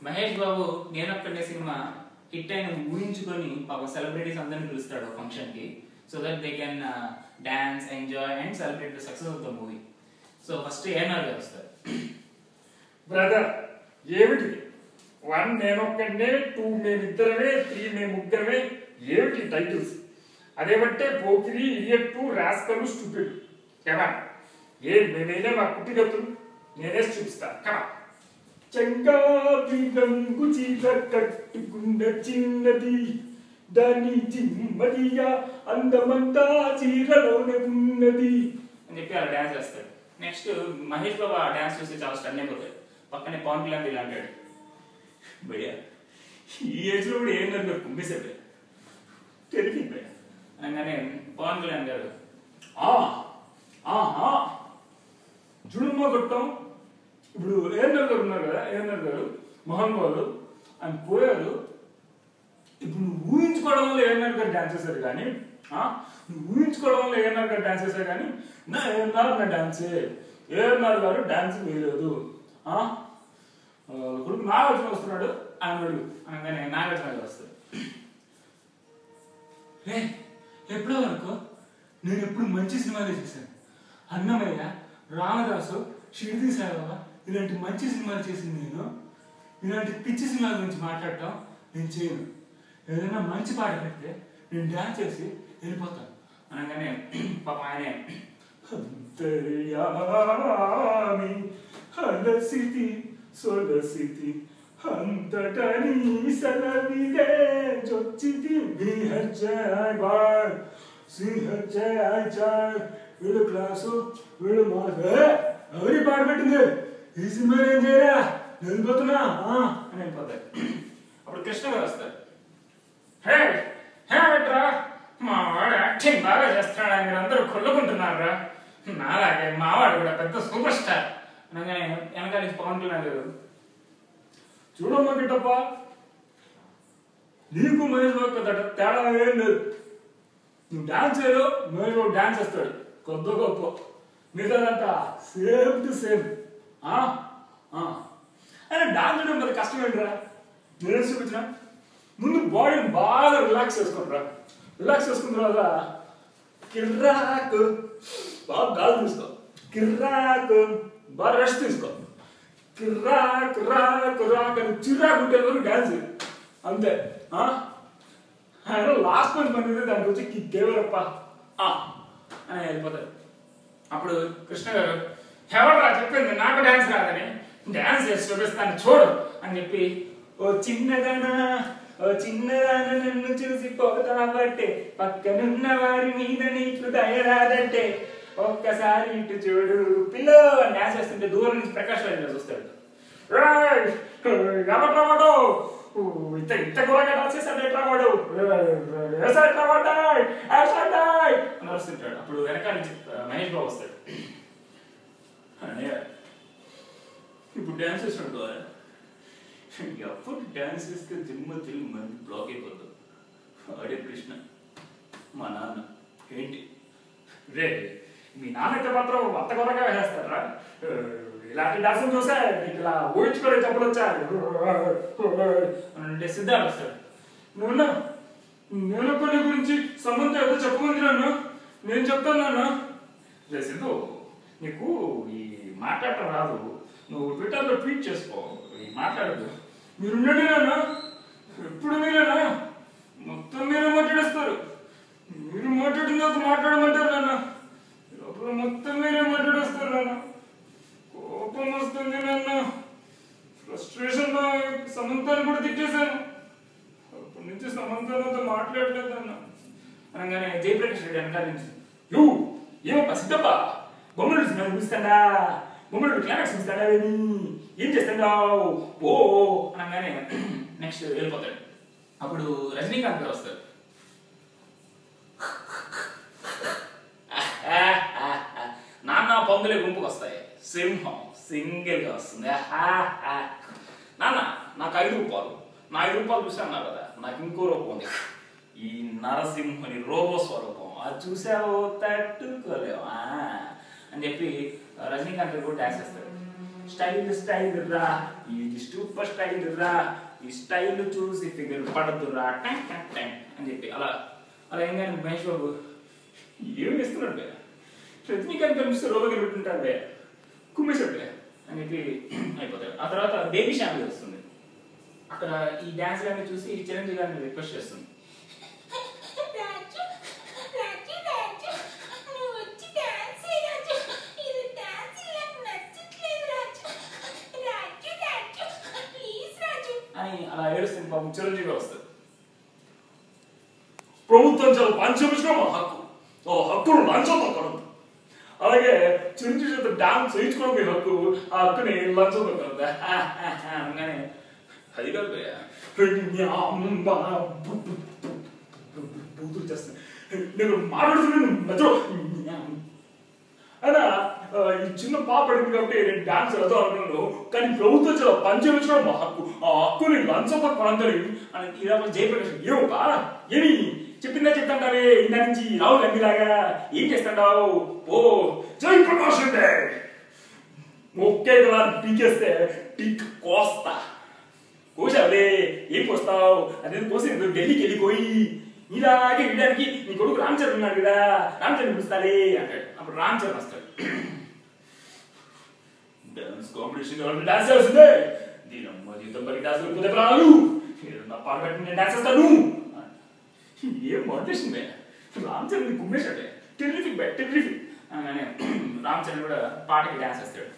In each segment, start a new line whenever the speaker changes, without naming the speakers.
Mahesh Babu నేనొక్కడే cinema hit అయిన ఊహించుకొని పాపం సెలబ్రిటీస్ అందరిని పిలుస్తాడు ఫంక్షన్ కి, so that they can dance, enjoy and celebrate the success of the movie. So first ANR గారు వస్తారు.
బ్రదర్ ఏమిటి 1 నేనొక్కడే, 2 మేమిద్దరమే, 3 మేము ముగ్గురమే, ఏమిటి టైటిల్స్? అదేమంటే పోకిరి, ఇడియట్, 2 రాస్కలు, స్టూపిడ్. కమా మేమైనా మా కుట్టిగతులు నేనేసి చూపిస్తా. కమా చంగాబి రంగు చీర కట్టుకున్న చిన్నది, దాని చిమ్మదియా అందమంతా చీరలోనే ఉన్నది
అని చెప్పి అలా డాన్స్ చేస్తాడు. నెక్స్ట్ మహేష్ బాబు ఆ డాన్స్ చూసి చాలా స్టన్ అయిపోతాడు. పక్కనే పవన్ కళ్యాణ్ ఇలా అంటాడు, భయ్యా ఈ ఏజ్ లో కూడా ఏమన్నారు మీరు కుమ్మేశాడు తెలియదు భయ్యా అనగానే పవన్ కళ్యాణ్ గారు
జుడుమ్మ కొట్టాం. ఇప్పుడు ఏఎన్ఆర్ గారు ఉన్నారు కదా, ఏఎన్ఆర్ గారు మోహన్ బాబు ఆయన పోయారు. ఇప్పుడు నువ్వు ఊహించుకోవడం వల్ల ఏఎన్ఆర్ గారు డాన్స్ చేశారు కానీ, నువ్వు ఊహించుకోవడం వల్ల ఏఎన్ఆర్ గారు డాన్స్ చేశారు కానీ నా ఏఎన్ఆర్ నా డాన్సే, ఏఎన్ఆర్ గారు డాన్స్ వేయలేదు. కొడుకు నాగార్జున వస్తున్నాడు ఆయన అడుగు
అనగానే నాగార్జున గారు వస్తారు.
ఎప్పుడో వరకు నేను ఎప్పుడు మంచి సినిమాలే చేశాను. అన్నమయ్య, రామదాసు, షిరిడి సాయిబాబా ఇలాంటి మంచి సినిమాలు చేసింది నేను. ఇలాంటి పిచ్చి సినిమాల గురించి మాట్లాడటం నేను చేయను. ఏదైనా మంచి పాట పెడితే నేను డాన్స్ చేసి వెళ్ళిపోతాను
అనగానే పాప ఆయనే
అంతర్యామి హలసితి సొలసితి అంతటని సలవిదే జొచ్చితి బిహజాయ్ బాయ్ సింహజాయ్ జాయ్. వీడు క్లాసు వీడు మాసే ఎవరి పాట పెట్టింది ఈ సినిమా ఏం చేయరా వెళ్ళిపోతున్నా
అని వెళ్ళిపోతాడు. అప్పుడు కృష్ణ గారు వస్తారు.
హే హే బెట్రా
మా వాడు యాక్టింగ్ బాగా చేస్తున్నాడు, మీరు అందరూ కొల్లుకుంటున్నారా, నాలాగే మావాడు కూడా పెద్ద సూపర్ స్టార్ అనగానే వెనకాల నుంచి పవన్ కళ్యాణ్ గారు
చూడమ్మా గిట్టప్ప, నీకు మహేష్ బాబు తేడా ఏం లేదు. నువ్వు డాన్స్ చేయరు, మహేష్ బాబు డాన్స్ చేస్తాడు కొద్ది గొప్ప, మిగతాదంతా సేమ్ టు సేమ్. అయినా డాన్స్ చేయడం పెద్ద కష్టం ఏంటిరా, నేను చూపించిన ముందు బాడీని బాగా రిలాక్స్ చేసుకుంటారా. రిలాక్స్ చేసుకున్న తర్వాత కిర్రాకు బాగా గాలి తీసుకో, కిర్రాకు బాగా రెస్ట్ తీసుకో, కిర్రాకు రాకు రాకు అని చిరాకు ఉంటే డాన్స్ అంతే. ఆయన లాస్ట్ మంత్ పని దానికి వచ్చి కిక్కేవారప్ప
అని వెళ్ళిపోతారు. అప్పుడు కృష్ణ గారు ఎవరా చెప్పింది నాకు డాన్స్ రాదని, డాన్స్ చేసి చూపిస్తాను చూడు అని చెప్పి ఓ చిన్నదానా నన్ను చూసి పోతావట్టే, పక్కనున్న వారి మీద నీకు దయరాదంటే, ఒక్కసారి ఇటు చూడు పిల్లో అని డాన్స్ చేస్తుంటే దూరం నుంచి ప్రకాష్ రాజు చూస్తాడు.
ఎవట్రావాడు ఇంత ఘోరంగా డాన్స్ చేశాడు, ఎట్రావాడు
నడుస్తుంటాడు. అప్పుడు వెనకాల నుంచి మహేష్ బాబు వస్తాడు. ఇప్పుడు డాన్స్ చేసినట్టు ఎప్పుడు డాన్స్ చేస్తే జిమ్మ తిరిగి మంది బ్లాక్ అయిపోతాం. అడే కృష్ణ మా నాన్న ఏంటి
రే మీ నాన్నైతే మాత్రం అంత ఘోరంగా వేసేస్తారా? ఇలాంటి డాన్స్ చూసా నీకు ఇలా ఊహించుకోలే చెప్పడొచ్చా
అంటే సిద్ధార్థ్ వస్తాడు.
నేను కొన్ని గురించి సంబంధం ఏదో చెప్పమంది నన్ను, నేను చెప్తాను నాన్న.
రే సిద్ధు, నీకు ఈ మాట్లాడటం రాదు, నువ్వు ట్విట్టర్లో ట్వీట్ చేసుకో, మాట్లాడదు.
మీరుండండి నాన్న, ఎప్పుడు మీరేనా మొత్తం మీరే మాట్లాడేస్తారు. మీరు మాట్లాడిన తర్వాత మాట్లాడమంటారు నాన్న, లోపల మొత్తం మీరే మాట్లాడేస్తారు నాన్న. కోపం వస్తుంది నాన్న, ఫ్రస్ట్రేషన్ సమంతాన్ని కూడా తిట్టేశాను. అప్పటి నుంచి సమంతాలతో మాట్లాడలేదు అన్న.
అనగానే జయప్రకాష్ రెడ్డి వెనకాల నుంచి
ఏమప్ప సిద్ధప్ప బొమ్మలు చూస్తాడా, బొమ్మలు క్లైమాక్స్ చూస్తాడా, ఏం చేస్తాడావు ఓ
అనగానే నెక్స్ట్ వెళ్ళిపోతాడు. అప్పుడు రజనీకాంత్ గారు వస్తారు. నాన్న పందులే గుంపుకు వస్తాయి, సింహం సింగిల్ గా వస్తుంది. నాన్న నాకు 5 రూపాయలు, నా 5 రూపాయలు చూసా అన్నారు కదా, నాకు ఇంకో రూపం ఉంది, ఈ నరసింహుని రోబో స్వరూపం, అది చూసావో తట్టుకోలేవు అని చెప్పి రజనీకాంత్ కూడా డాన్స్ చేస్తాడు. స్టైల్ రా, ఇది సూపర్ స్టైల్ రా, ఈ స్టైల్ చూసి ఫిగర్ పడదు రా అని చెప్పి అలా అలా ఏం కానీ మహేష్ బాబు ఏమి ఇస్తున్నాడు రజనీకాంత్ కనిపిస్తే రోడ్డు పెట్టుకుంటాడు కుమ్మేశాడు అని చెప్పి అయిపోతాడు. ఆ తర్వాత బేబీ షాంపీ వస్తుంది. అక్కడ ఈ డాన్స్ గారిని చూసి చిరంజీవి గారిని రిక్వెస్ట్ చేస్తుంది. అని అలా ఏడుస్తుంది. పాపం చిరంజీవి వస్తుంది.
ప్రభుత్వం చాలా పంచమించడం మా హక్కు, ఆ హక్కును లంచంతో కొనదు. అలాగే చిరంజీవి చేత డాన్స్ వేయించుకోవడం మీ హక్కు, ఆ హక్కుని లంచంతో కొనదు.
అనగానే అది కాదు
బూతులు చేస్తాను నేను మాట్లాడుతున్నాను మధ్యలో అయినా ఈ చిన్న పాప అడిగింది కాబట్టి నేను డాన్స్ వెళ్తాను అనుకున్నాను. కానీ ప్రభుత్వం చాలా పంచమించడం మా హక్కు, ఆ హక్కుని లంచంతో కొనదని
అని ఇలా జయప్రకాష్ ఏమోపా ఏమి చెప్పిందా చెప్తాంటావే ఇందా నుంచి రావు గంగిలాగా ఏం చేస్తాంటావు ఓ
జయప్రకాష్ అంటే ఒకే కదా పీకేస్తే టీక్ కోస్తా.
కోసావులే ఏం కోస్తావు అదే కోసి ఢిల్లీకి వెళ్ళిపోయి ఇలాగే వినడానికి నీ కొడుకు రామ్ చరణ్ ఉన్నాడు కదా, రామ్ చరణ్ పిలుస్తాలే అంటాడు. అప్పుడు రామ్ చరణ్ వస్తాడు. డాన్స్ కాంపిటీషన్ డాన్స్ చేస్తుంది దీనమ్మ జీతం పడి డాన్స్ పోతే రాదు నా పాట పెట్టి నేను డాన్స్ చేస్తాను. ఏం మోటివేషన్ రామ్ చరణ్ కుమ్మేశాడే టెర్రిఫిక్ టెర్రిఫిక్ అనగానే రామ్ చరణ్ కూడా పాటకి డాన్స్ చేస్తాడు.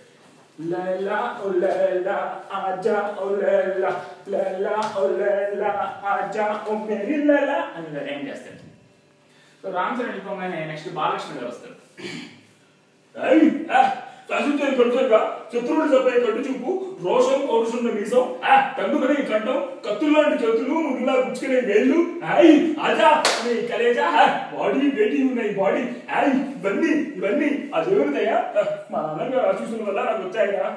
లైలా ఓ లైలా ఆజా ఓ లైలా లైలా ఓ లైలా ఆజా ఓ మేరీ లైలా అని ఏం చేస్తాడు. సో రామ్ చరణ్ వెళ్ళిపోగానే నెక్స్ట్ బాలకృష్ణ గారు వస్తారు.
పెడుతుందిగా శత్రువుడు చెప్పే కట్టు చూపు, రోషం పౌరుషున్న మీసం, తగ్గుమని కంఠం, కత్తుల్లాంటి చేతులు, ముగ్గులా గుచ్చుకునే వేళ్ళు, ఆజా అనే కలేజా, బాడీ బేటీ ఉన్నాయి బాడీ, ఇవన్నీ ఆ దేవుడిదయ్యా మా నాన్నగారు ఆశీస్సుల వల్ల నాకు వచ్చాయిగా.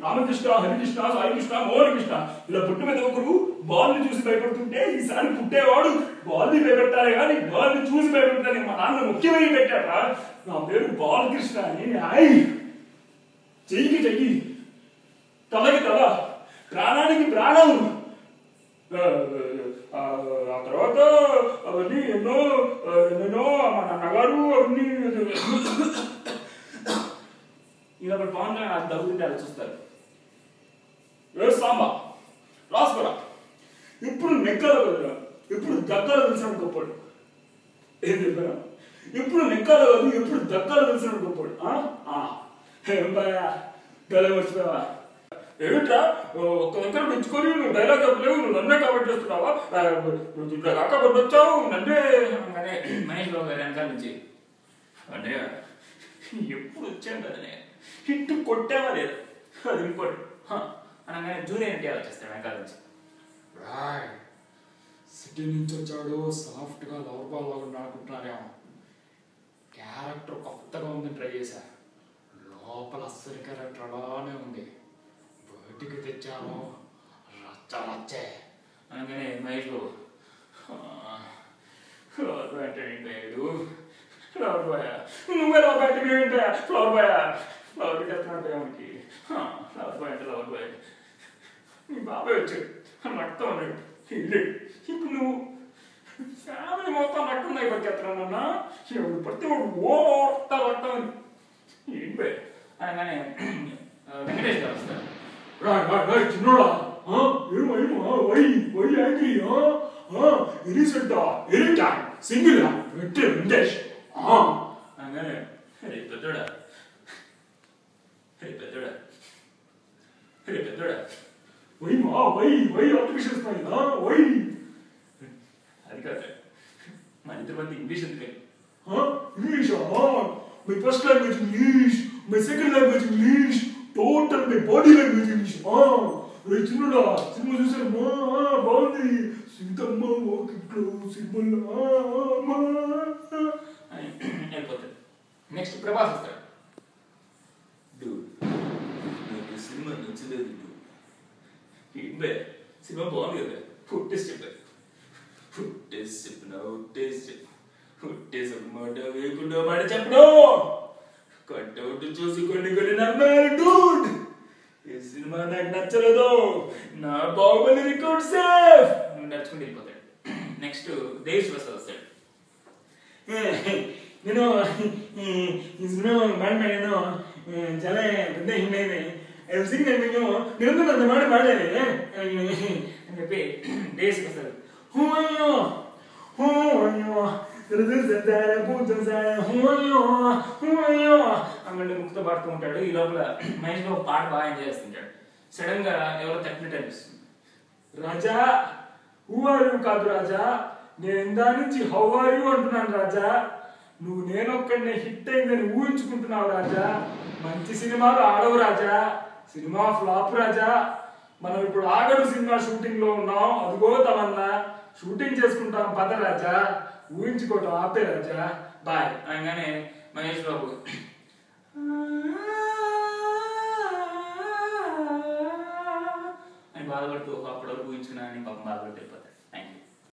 రామకృష్ణ, హరికృష్ణ, సాయికృష్ణ, మోహనకృష్ణ ఇలా పుట్టు మీద ఒకరు బాల్ని చూసి భయపడుతుంటే ఈసారి పుట్టేవాడు బాల్ని భయపెట్టాలి కానీ బాల్ని చూసి భయపెట్టాలి. మా నాన్న ముఖ్యమై పెట్టాట నా పేరు బాలకృష్ణ అని. చెయ్యికి చెయ్యి, తలకి తల, ప్రాణానికి ప్రాణం. ఆ తర్వాత అవన్నీ ఎన్నో మా నాన్నగారు అవన్నీ
ఇలా పవన్ కళ్యాణ్ దగ్గుతుంటే అలా చూస్తారు.
సాంబా రాసుకోరా, ఇప్పుడు నెక్కలు కదరా, ఇప్పుడు దగ్గర తెలిసినట్టు గొప్పడు. ఏం చెప్పారా? ఇప్పుడు నెక్కలు కాదు, ఎప్పుడు దగ్గర తెలిసినట్టు గొప్పడు. ఏం బాయా డైలాగ్ వచ్చినావా ఏమిట్రా? ఒక్క దగ్గర పెంచుకొని నువ్వు డైలాగ్ చెప్పలేవు, నువ్వు నన్నే కాబట్టి చేస్తున్నావా? నువ్వు కాబట్టి వచ్చావు నన్నే.
మహేష్ బాబు గారి వెనకాల నుంచి అంటే ఎప్పుడు వచ్చాను కదనే హిట్ కొట్టావా లేదు అది ఇంకోటి అనగానే జూనియర్ ఎన్టీఆర్ వచ్చేస్తాడు వెనకాల నుంచి.
సిటీ నుంచి వచ్చాడు, సాఫ్ట్ గా లవర్ బాల్ లాగా అనుకుంటున్నారేమో. క్యారెక్టర్ కొత్తగా ఉంది, ట్రై చేశా. లోపల అస్సలు క్యారెక్టర్ అలానే ఉంది, బయటికి తెచ్చాను రచ్చే
అనగానే మహేష్ బాబు ఫ్లవర్ బాయ్ అంటే ఫ్లవర్ బాయ్ నువ్వే లవ్ బ్యాటింగ్ ఏంటా ఫ్లవర్ బాయ్ ఫ్లవర్ పెట్టేస్తున్నాడు ఏమిటి ఫ్లవర్ బాయ్ అంటే లవర్ బాయ్ నీ బాబాయ్ వచ్చాడు రక్తం అన్నాడు వెళ్ళాడు. ఇప్పుడు నువ్వు ఫ్యామిలీ మొత్తం రక్తం అయిపోతున్నానన్నా ఎవడు పడితే వాడు ఓట రక్తం ఏంటి బాయ్ అనగానే వెంకటేష్ గారు వస్తారు.
చిన్నోడా సింగిల్ వెంకటేష్
అనగానే పెద్దోడా అది కాదు మన ఇద్దరు మంది ఇంగ్లీష్ ఎందుకని
English my first language English, my second language English, total my body language English. చిన్నడా సినిమా చూసారమ్మా బాగుంది, సీతమ్మ వాకిట్లో సినిమా
అయిపోతుంది. నెక్స్ట్ ప్రభాస్ వస్తాడు. నాకు సినిమా నచ్చలేదు, సినిమా బాగుంది కదా ఫుడ్ టేస్ట్ చెప్పారు. ఫుడ్ టేస్ట్ చెప్పిన టేస్ట్ చెప్పు, ఫుడ్ టేస్ట్ మాట వేయకుండా మాట చెప్పడు కట్అవుట్ చూసి కొన్ని నమ్మారు డూడ్. ఈ సినిమా నాకు నచ్చలేదు, నా బాహుబలి రికార్డ్ సేఫ్ నడుచుకుంటూ వెళ్ళిపోతాడు. నెక్స్ట్ దేశ్ ప్రసాద్ వస్తాడు. నేను ఈ సినిమా మాట్లాడాను, చాలా పెద్ద హిట్ అయింది, నిరంతరం అంత మాట మాట్లాడే అని చెప్పి దేశ్ ప్రసాద్ అమ్మంటే ముక్తో పాడుతూ ఉంటాడు. ఈ లోపల మహేష్ బాబు పాట బాగా ఎంజాయ్ చేస్తుంటాడు. సడన్ గా ఎవరో తప్పినట్టు అనిపిస్తుంది. రాజా హూ ఆర్ యూ కాదు రాజా, నేను ఇందా నుంచి హౌ ఆర్ యూ అంటున్నాను రాజా. నువ్వు నేనొక్కడినే హిట్ అయిందని ఊహించుకుంటున్నావు రాజా. మంచి సినిమాలు ఆడవు రాజా, సినిమా ఫ్లాప్ రాజా. మనం ఇప్పుడు ఆగడు సినిమా షూటింగ్ లో ఉన్నాం, అదిగో తమన్నా షూటింగ్ చేసుకుంటాం పద రాజా, ఊహించుకోవటం ఆపే రాజా, బాయ్ అనగానే మహేష్ బాబు అని బాధపడుతూ అప్పటివరకు ఊహించుకున్నా అని పాపం బాధపడిపోతాడు.